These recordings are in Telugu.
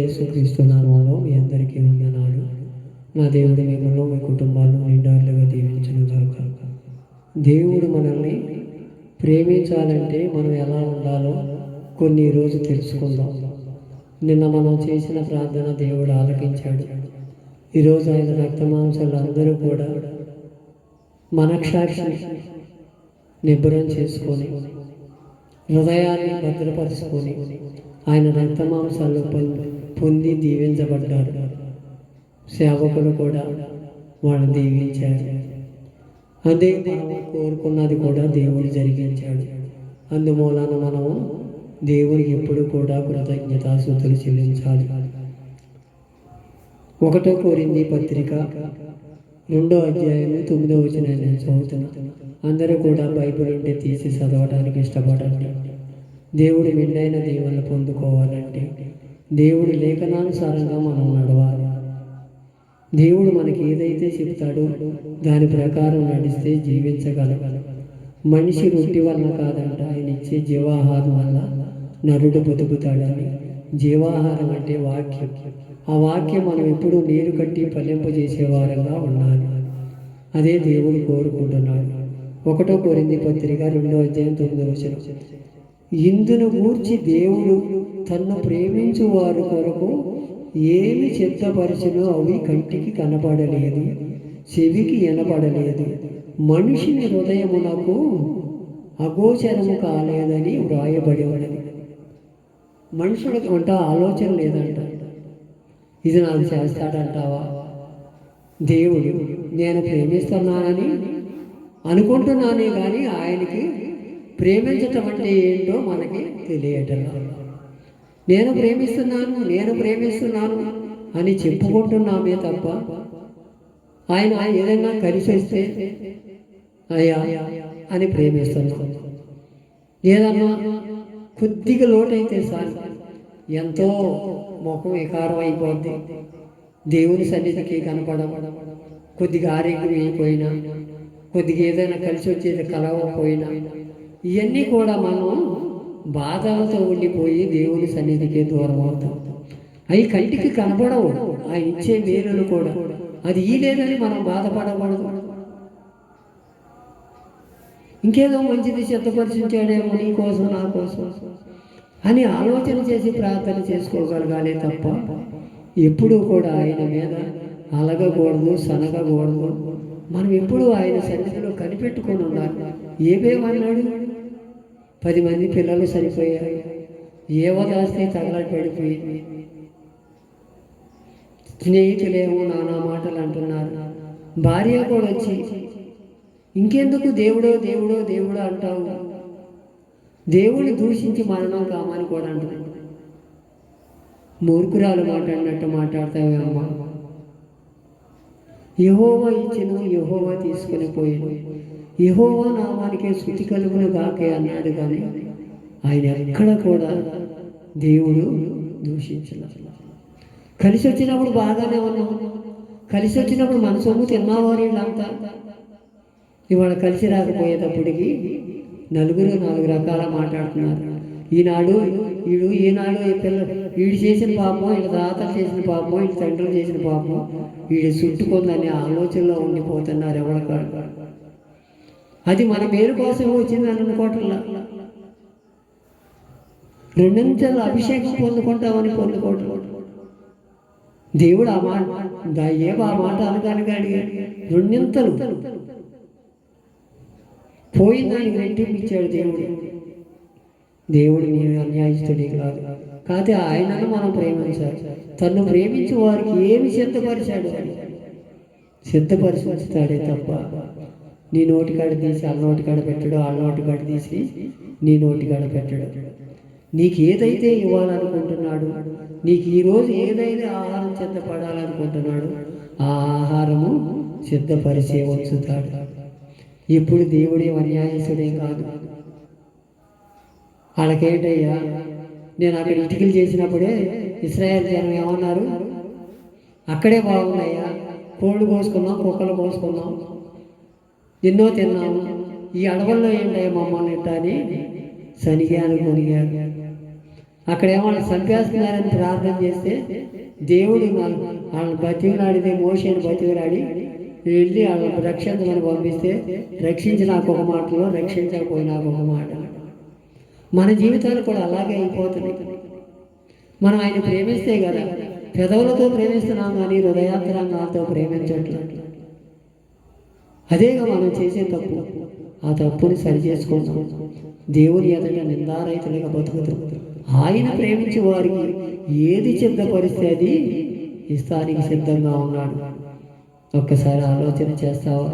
యేసుక్రీస్తు నామములో మీ అందరికీ వందనాలు. నా దేవుడు మిమ్మల్ని మీ కుటుంబాలను నిండారులుగా దీవించును గాక. దేవుడు మనల్ని ప్రేమించాలంటే మనం ఎలా ఉండాలో కొన్ని రోజు తెలుసుకుందాం. నిన్న మనం చేసిన ప్రార్థన దేవుడు ఆలకించాడు. ఈరోజు ఆయన రక్తమాంసాలు అందరూ కూడా మనక్షాక్షి నిబ్బరం చేసుకొని హృదయాన్ని భద్రపరుచుకొని ఆయన రక్తమాంసాలు పొంది దీవించబడ్డారు. సేవకులు కూడా వాళ్ళు దీవించారు. అదే మనము కోరుకున్నది కూడా దేవుడు జరిగించాడు. అందుమూలన మనము దేవునికి ఎప్పుడు కూడా కృతజ్ఞతాస్తుతులు చెల్లించాలి. 1 కొరింథీ పత్రిక 2వ అధ్యాయం 9వ వచనం నేను చదువుతున్నాను. అందరూ కూడా బైబిల్ ఉంటే తీసి చదవడానికి ఇష్టపడండి. దేవుడు మెండైన దీవెనలు పొందుకోవాలంటే దేవుడి లేఖనానుసారంగా మనం నడవాలి. దేవుడు మనకి ఏదైతే చెప్తాడో దాని ప్రకారం నడిస్తే జీవించగలం. మనిషి రొట్టి వల్ల కాదంట, ఆయన ఇచ్చే జీవాహారం వల్ల నరుడు బతుకుతాడని. జీవాహారం అంటే వాక్యం. ఆ వాక్యం మనం ఎప్పుడూ నీరు కట్టి ఫలింపజేసేవారంగా ఉండాలి. అదే దేవుడు కోరుకుంటున్నాడు. 1 కొరింథీ పత్రిక 2వ అధ్యాయం 9వ వచనం. ఇందును గూర్చి దేవుడు తన్ను ప్రేమించు వారి కొరకు ఏమి సిద్ధపరచునో అవి కంటికి కనపడలేదు, చెవికి వినపడలేదు, మనిషిని హృదయమునకు అగోచరము కాలేదని వ్రాయబడి ఉన్నది. మనుషుడికి అంట ఆలోచన లేదంట. ఇది నాకు చేస్తాడంటావా? దేవుడు నేను ప్రేమిస్తున్నానని అనుకుంటున్నానే కానీ ఆయనకి ప్రేమించటం అంటే ఏంటో మనకి తెలియటం. నేను ప్రేమిస్తున్నాను అని చెప్పుకుంటున్నామే తప్ప ఆయన ఏదైనా కలిసి వస్తే అయ్యా అని ప్రేమిస్తున్నాం. ఏదన్నా కొద్దిగా లోటైతే సార్ ఎంతో ముఖం వికారం అయిపోద్ది. దేవుని సన్నిధికి కనపడం, కొద్దిగా ఆరోగ్యం అయిపోయినా, కొద్దిగా ఏదైనా కలిసి వచ్చేది కలవకపోయినా, ఇవన్నీ కూడా మనం బాధలతో ఉండిపోయి దేవుని సన్నిధికి దూరం అవుతాం. అవి కంటికి కనపడవు. ఆయన ఇచ్చే మేలులు కూడా అది ఈ లేదని మనం బాధపడకూడదు. ఇంకేదో మంచిది సిద్ధపరిచించాడేమో నీ కోసం నా కోసం అని ఆలోచన చేసి ప్రార్థన చేసుకోగలగాలి తప్ప ఎప్పుడూ కూడా ఆయన మీద అలగకూడదు, సనగకూడదు. మనం ఎప్పుడూ ఆయన సన్నిధిలో కనిపెట్టుకొని ఉండాలి. ఏమేమన్నాడు? 10 మంది పిల్లలు సరిపోయారు. ఏవదాస్తే తగలటి పడిపోయింది. స్నేహితులేమో నానా మాటలు అంటున్నారు. భార్య కూడా వచ్చి ఇంకెందుకు దేవుడో దేవుడో దేవుడో అంటావు, దేవుడిని దూషించి మరణం కామని కూడా అంటుంది. మూర్ఖురాలు మాట్లాడినట్టు మాట్లాడతావేమ్మా. యెహోవా ఇచ్చెను, యెహోవా తీసుకుని పోయాను, యెహోవా నామానికే స్తుతి కలుగును గాకే అన్నాడు. కానీ ఆయన ఎక్కడ కూడా దేవుడు దూషించలేదు. కలిసి వచ్చినప్పుడు బాగానే ఉన్నాం, కలిసి వచ్చినప్పుడు మన సొమ్ము తిన్నవారు వీళ్ళంతా. ఇవాళ కలిసి రాకపోయేటప్పటికి నలుగురు 4 రకాల మాట్లాడుతున్నారు. ఈనాడు ఈ పిల్లలు వీడు చేసిన పాపం, వీళ్ళ తాతలు చేసిన పాపం, వీళ్ళ తండ్రులు చేసిన పాపం వీడు చుట్టుకుందని ఆలోచనలో ఉండిపోతున్నారు. ఎవరికాడు అది మన పేరు కోసం వచ్చిందని అనుకోవట్లా. 2 అభిషేకం పొందుకుంటామని పొందుకోవటం. దేవుడు ఆ మాట ఆ మాట అనగానే అడిగాడు. 2 పోయిన దానికి రెట్టింపు ఇచ్చాడు దేవుడు. దేవుడు నేను అన్యాయస్తుడే కాదు. కాకపోతే ఆయనను మనం ప్రేమించాలి. తను ప్రేమించి వారికి ఏమి సిద్ధపరిచాడు సిద్ధపరిచుతాడే తప్ప నీ నోటికాడ తీసి వాళ్ళ నోటికాడ పెట్టడు, వాళ్ళ నోటికాడ తీసి నీ నోటికాడ పెట్టడు. నీకు ఏదైతే ఇవ్వాలనుకుంటున్నాడు, నీకు ఈరోజు ఏదైతే ఆహారం సిద్ధపడాలనుకుంటున్నాడు ఆ ఆహారము సిద్ధపరిచే ఉంచుతాడు. ఇప్పుడు దేవుడే అన్యాయస్తుడే కాదు. వాళ్ళకేంటయ్యా, నేను అక్కడ ఇటుకలు చేసినప్పుడే ఇశ్రాయేల్ జనం ఏమన్నారు, అక్కడే బాగున్నాయా, కోళ్ళు కోసుకున్నాం, కుక్కలు కోసుకున్నాం, ఎన్నో తిన్నాము, ఈ అడవుల్లో ఏంటయ్యా మమ్మల్ని ఇట్టా అని సనిగాను కొనిగారు. అక్కడ ఏమన్నా చంపేస్తున్నారని ప్రార్థన చేస్తే దేవుడు వాళ్ళని బతికిలాడితే మోషేని బతికిలాడి వెళ్ళి వాళ్ళని రక్షించమని పంపిస్తే రక్షించి నాకు ఒక మాటలో రక్షించకపోయి నాకు ఒక మాట. మన జీవితాలు కూడా అలాగే అయిపోతున్నాయి. మనం ఆయన ప్రేమిస్తే కదా, పెదవులతో ప్రేమిస్తున్నాం కానీ హృదయాంతరంగాలతో ప్రేమించట్లేదు. అదేగా మనం చేసే తప్పు. ఆ తప్పుని సరి చేసుకుంటాం. దేవుని ఎదుట నిందారహితులుగా బతుకుతాం. ఆయన ప్రేమించే వారికి ఏది సిద్ధపరిస్తే అది ఇస్తానికి సిద్ధంగా ఉన్నాడు. ఒక్కసారి ఆలోచన చేస్తావా?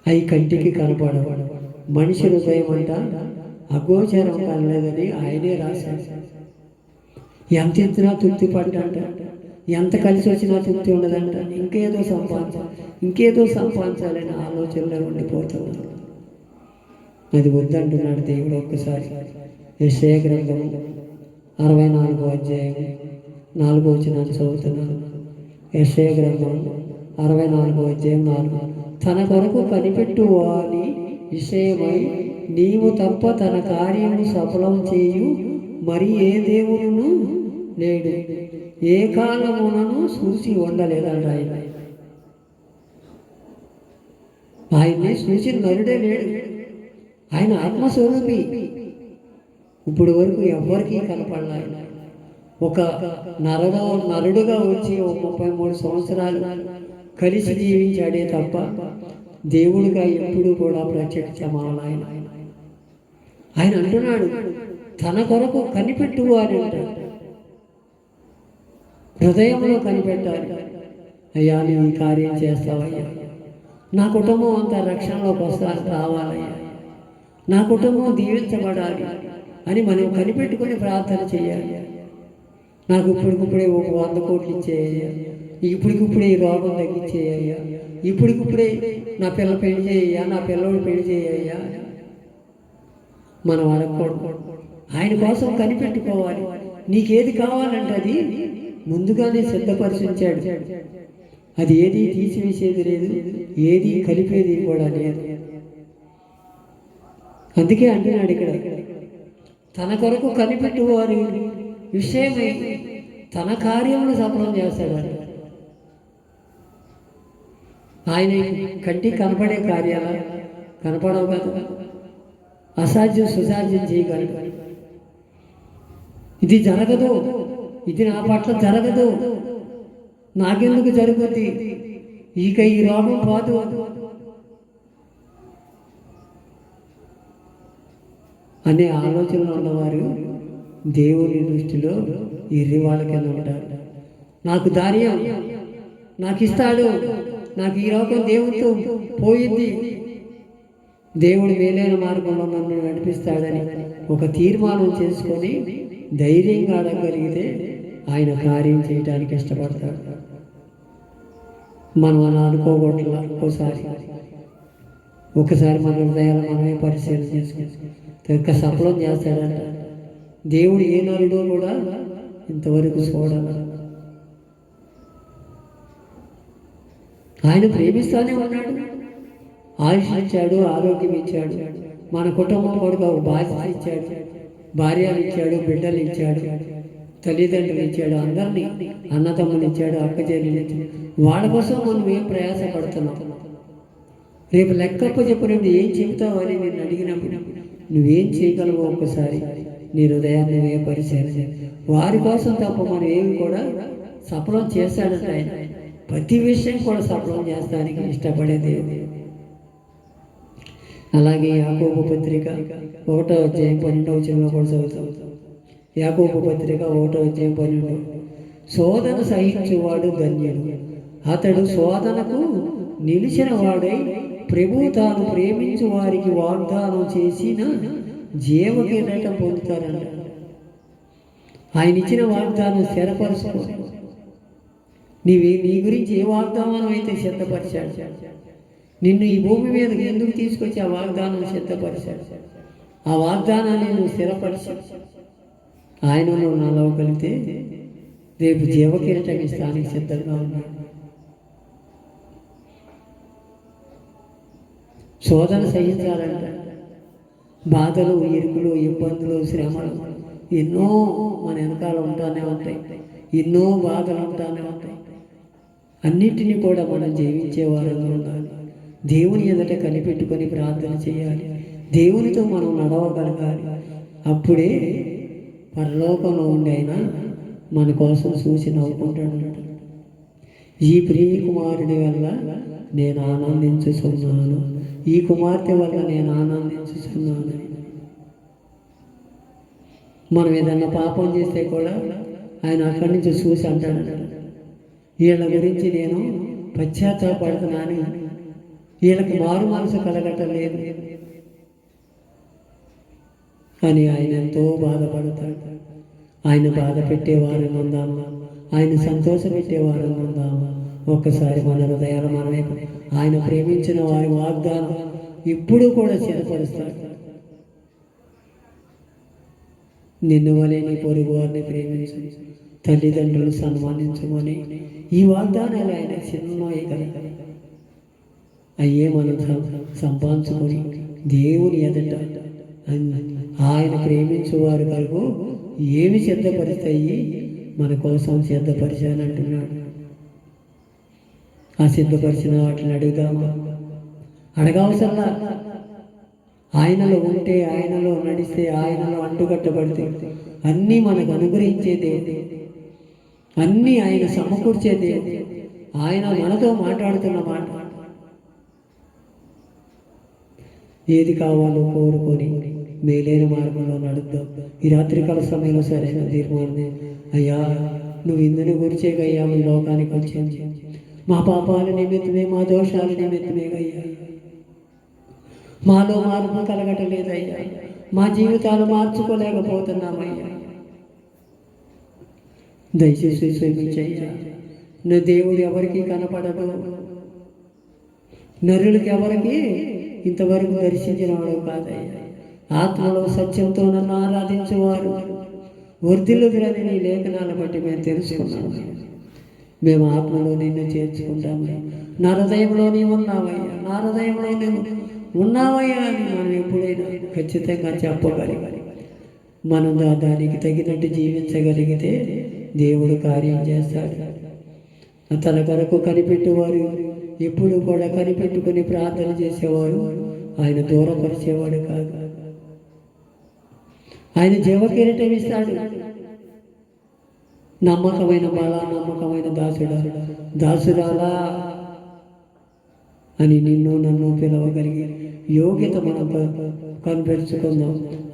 అవి కంటికి కనపడవు. మనిషి హృదయం అంట అగోచరం కనలేదని ఆయనే రాశాడు. ఎంత ఎత్తినా తృప్తి పడ్డంట, ఎంత కలిసి వచ్చినా తృప్తి ఉండదంట. ఇంకేదో సంపాదించాలని ఆలోచనలో ఉండిపోతాడు. అది వద్దంటున్నాడు దేవుడు. ఒక్కసారి యెషయా గ్రంథం 64వ అధ్యాయం 4వ వచనాన్ని చదువుతున్నాను. యెషయా గ్రంథం 64వ అధ్యాయం 4. తన కొరకు కనిపెట్టు వాని విషయమై నీవు తప్ప తన కార్యము సఫలం చేయు మరి ఏ దేవుడును లేడు, ఏ కాలమునను చూసి ఉండలేదంట. ఆయన్ని చూసి నరుడే లేడు. ఆయన ఆత్మస్వరూపి. ఇప్పుడు వరకు ఎవ్వరికీ కనపడలే. ఒక నరుడుగా వచ్చి 33 సంవత్సరాలు కలిసి జీవించాడే తప్ప దేవుడిగా ఎప్పుడూ కూడా ప్రత్యక్షమాల. ఆయన అంటున్నాడు తన కొరకు కనిపెట్టు అని అంటాడు. హృదయంలో కనిపెట్టాలి. అయ్యా నువ్వు ఈ కార్యం చేస్తావయ్యా, నా కుటుంబం అంతా రక్షణలోకి రావాలయ్యా, నా కుటుంబం దీవించబడాలి అని మనం కనిపెట్టుకుని ప్రార్థన చేయాలి. నాకు ఇప్పటికిప్పుడే 100 కోట్లు ఇచ్చేయ్యా, ఇప్పటికిప్పుడే ఈ రోగం తగ్గించేయ్యా, ఇప్పటికిప్పుడే నా పిల్ల పెళ్లి చేయ్యా, నా పిల్లవాడు పెళ్లి చేయ్యా మనం అడగకూడదు. ఆయన కోసం కనిపెట్టుకోవాలి. నీకేది కావాలంటే అది ముందుగానే సిద్ధపరిచించాడు. అది ఏది తీసివేసేది లేదు, ఏది కలిపేది కూడా లేదు. అందుకే అంటున్నాడు ఇక్కడ తన కొరకు కనిపెట్టువారి విషయమై తన కార్యములు సఫలం చేస్తాడు. ఆయన కంటికి కనపడే కార్యాలు కనపడవు కదా, అసాధ్యం సుసాధ్యం చేయగలడు. ఇది జరగదు, ఇది నా పట్ల జరగదు, నాకెందుకు జరుగుద్ది, ఇక ఈ రోగం పోదు అనే ఆలోచనలు ఉన్నవారు దేవుని దృష్టిలో ఎర్రి వాళ్ళ కింద ఉంటారు. నాకు ధార్యం నాకు ఇస్తాడు, నాకు ఈ రోగం దేవుడితో పోయింది, దేవుడు మేలైన మార్గంలో నన్ను నడిపిస్తాడని ఒక తీర్మానం చేసుకొని ధైర్యంగా అడగగలిగితే ఆయన కార్యం చేయడానికి ఇష్టపడతాడు. మనం అలా అనుకోకూడదు. ఒకసారి మన హృదయాలు మనమే పరిశీలన చేసుకుంటే సఫలం చేస్తాడంట. దేవుడు ఏ నరుడో కూడా ఇంతవరకు చూడాలి. ఆయన ప్రేమిస్తానే ఉన్నాడు. ఆయుష్ ఇచ్చాడు, ఆరోగ్యం ఇచ్చాడు, మన కుటుంబం కొడుకు ఒక బాధ్యత ఇచ్చాడు, భార్యలు ఇచ్చాడు, బిడ్డలు ఇచ్చాడు, తల్లిదండ్రులు ఇచ్చాడు, అందరినీ అన్నతమ్ములు ఇచ్చాడు, అక్క చెల్లెలు ఇచ్చాడు. వాళ్ళ కోసం మనం ఏం ప్రయాసపడుతున్నాం? రేపు లెక్కప్ప చెప్పినప్పుడు ఏం చెబుతావు అని నేను అడిగినప్పుడు నువ్వేం చేయగలవో ఒక్కసారి నీ హృదయాన్ని నువ్వే పరిశీలన. వారి కోసం తప్ప మనం ఏమి కూడా సఫలం చేస్తాడంటే ఆయన ప్రతి విషయం కూడా సఫలం చేస్తానికి ఇష్టపడే దేవుడు. అలాగే యాకోబు పత్రిక 1వ అధ్యాయం 12వ వచనంలో కూడా చదువుతాం. యాకోబు పత్రిక 1వ అధ్యాయం 12. శోధన సహించువాడు ధన్యుడు, అతడు శోధనకు నిలిచిన వాడై ప్రభు తాను ప్రేమించు వారికి వాగ్దానం చేసిన జీవకిరీటం పొందుతారంట. ఆయన ఇచ్చిన వాగ్దానం స్థిరపరుచుకో. నీ గురించి ఏ వాగ్దానం అయితే సిద్ధపరిచాడు, నిన్ను ఈ భూమి మీదకి ఎందుకు తీసుకొచ్చి ఆ వాగ్దానం సిద్ధపరిచాడు, ఆ వాగ్దానాన్ని నువ్వు స్థిరపరిచాడు. ఆయనలో నలవగలిగితే రేపు జీవకిరీటం ఇస్తానికి సిద్ధంగా ఉన్నాడు. శోధన సహించాలంట. బాధలు, ఇరుకులు, ఇబ్బందులు, శ్రమలు ఎన్నో మన వెనకాల ఉంటానే ఉంటాయి. ఎన్నో బాధలు ఉంటానే ఉంటాయి. అన్నిటినీ కూడా మనం జీవించే వారంగా ఉండాలి. దేవుని ఎదుట కనిపెట్టుకొని ప్రార్థన చేయాలి. దేవునితో మనం నడవగలగాలి. అప్పుడే పరలోకంలో ఉండి అయినా మన కోసం చూసి నవ్వుకుంటాడు. ఈ ప్రియ కుమారుడి వల్ల నేను ఆనందించుచున్నాను, ఈ కుమార్తె వల్ల నేను ఆనందించుచున్నాను. మనం ఏదన్నా పాపం చేస్తే కూడా ఆయన అక్కడి నుంచి చూసి అంటాడు, వీళ్ళ గురించి నేను పశ్చాత్తాపడుతున్నాను, వీళ్ళకి మారు మనసు కలగటలేదు అని ఆయన ఎంతో బాధపడతాడు. ఆయన బాధ పెట్టేవారు ఉందామా, ఆయన సంతోష పెట్టేవారు ఉందామా? ఒక్కసారి మన హృదయాలు మనమే ఆయన ప్రేమించిన వారి వాగ్దానం ఇప్పుడు కూడా స్థిరపరుస్తాడు. నిన్ను వలె నీ పొరుగు వారిని ప్రేమించు, తల్లిదండ్రులు సన్మానించమని ఈ వాగ్దానాలు ఆయన చిన్నవి కదా. అయ్యే మనం సంపాదించుకొని దేవుని ఎదుట ఆయన ప్రేమించేవారు వరకు ఏమి సిద్ధపరుస్తాయి మన కోసం సిద్ధపరిచానంటున్నాడు. ఆ సిద్ధపరిచిన వాటిని అడుగుదామా? అడగవసరలా. ఆయనలో ఉంటే, ఆయనలో నడిస్తే, ఆయనలో అంటుకట్టబడితే అన్నీ మనకు అనుగ్రహించే దేవుడు, అన్నీ ఆయన సమకూర్చే దేవుడు. ఆయన మనతో మాట్లాడుతున్న మాట. ఏది కావాలో కోరుకొని మేలైన మార్గంలో నడుద్దాం. ఈ రాత్రికాల సమయంలో సరైన తీర్మానం, అయ్యా నువ్వు ఇందుని గురిచేగయ్యా ఈ లోకానికి వచ్చేది, మా పాపాల నిమిత్తమే, మా దోషాల నిమిత్తమే అయ్యా, మాలో మార్పు కలగటలేదయ్యా, మా జీవితాలు మార్చుకోలేకపోతున్నామయ్యా, దయచేసి క్షమించయ్యా. నా దేవుడు ఎవరికి కనపడదు, నరులకి ఎవరికి ఇంతవరకు దర్శించిన వాడు కాదయ్యా. ఆత్మలో సత్యంతో నన్ను ఆరాధించేవారు వర్ధిల్లుదురని నీ లేఖనాల బట్టి మేము తెలుసుకున్నాము. మేము ఆత్మలో నిన్ను చేర్చుకుంటాము. నా హృదయంలో నీవు ఉన్నావయ్యా, నా హృదయంలో నీవు ఉన్నావయ్యా అని మనం ఎప్పుడైనా ఖచ్చితంగా చెప్పగలిగాలి. మనం దానికి తగినట్టు జీవించగలిగితే దేవుడు కార్యం చేస్తాడు. తన కొరకు కనిపెట్టేవారు ఎప్పుడు కూడా కనిపెట్టుకుని ప్రార్థన చేసేవారు ఆయన దూరపరిచేవాడు కాదు. ఆయన జీవకిరీటం ఇస్తాడు. నమ్మకమైన బాల, నమ్మకమైన దాసురాలా అని నిన్ను నన్ను పిలవగలిగి యోగ్యత మనం కనిపెట్టుకుందాం.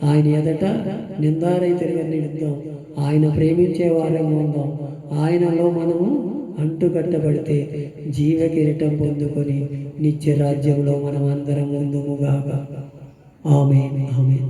ఆయన ఎదట నిందారహితులుగా నిలుద్దాం. ఆయన ప్రేమించే వారంగా ఉందాం. ఆయనలో మనము అంటుకట్టబడితే జీవ కిరీటం పొందుకొని నిత్య రాజ్యంలో మనం అందరం ముందుముగాక. ఆమేన్, ఆమేన్.